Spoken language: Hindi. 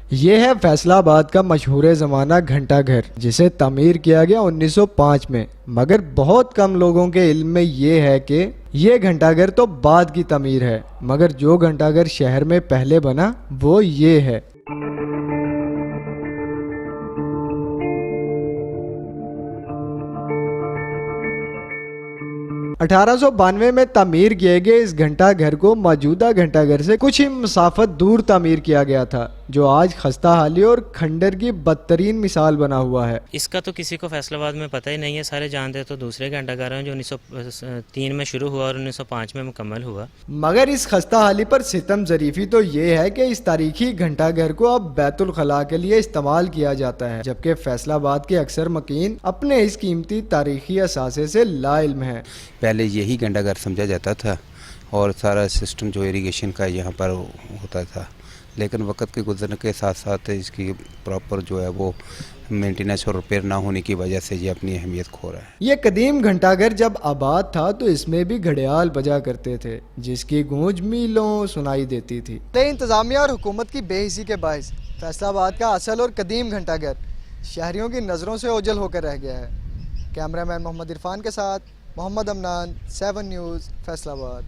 ये है फैसलाबाद का मशहूर ज़माना घंटा घर, जिसे तमीर किया गया 1905 में। मगर बहुत कम लोगों के इल्म में ये है कि ये घंटाघर तो बाद की तमीर है, मगर जो घंटाघर शहर में पहले बना वो ये है। 1892 में तमीर किए गए इस घंटा घर को मौजूदा घंटा घर से कुछ ही मसाफत दूर तमीर किया गया था, जो आज खस्ता हाली और खंडर की बदतरीन मिसाल बना हुआ है। इसका तो किसी को फैसलाबाद में पता ही नहीं है। सारे जानते तो दूसरे घंटाघर हैं जो 1903 में शुरू हुआ और 1905 में मुकम्मल हुआ। मगर इस खस्ता हाली पर सितम ज़रीफ़ी तो ये है कि इस तारीखी घंटा घर को अब बैतुल खला के लिए इस्तेमाल किया जाता है, जबकि फैसलाबाद के अक्सर मकीन अपने इस कीमती तारीखी असासे से लाइल्म है। पहले यही घंटाघर समझा जाता था और सारा सिस्टम जो इरिगेशन का यहाँ पर होता था, लेकिन वक्त के गुजरने के साथ साथ इसकी प्रॉपर जो है वो मेंटेनेंस और रिपेयर ना होने की वजह से ये अपनी अहमियत खो रहा है। ये कदीम घंटाघर जब आबाद था तो इसमें भी घड़ियाल बजा करते थे, जिसकी गूंज मीलों सुनाई देती थी। इंतजामिया और हुकूमत की बेहिसी के बायस फैसलाबाद का असल और कदीम घंटाघर शहरियों की नज़रों से ओझल होकर रह गया है। कैमरामैन मोहम्मद इरफान के साथ मोहम्मद अमनान, 7 न्यूज़, फैसलाबाद।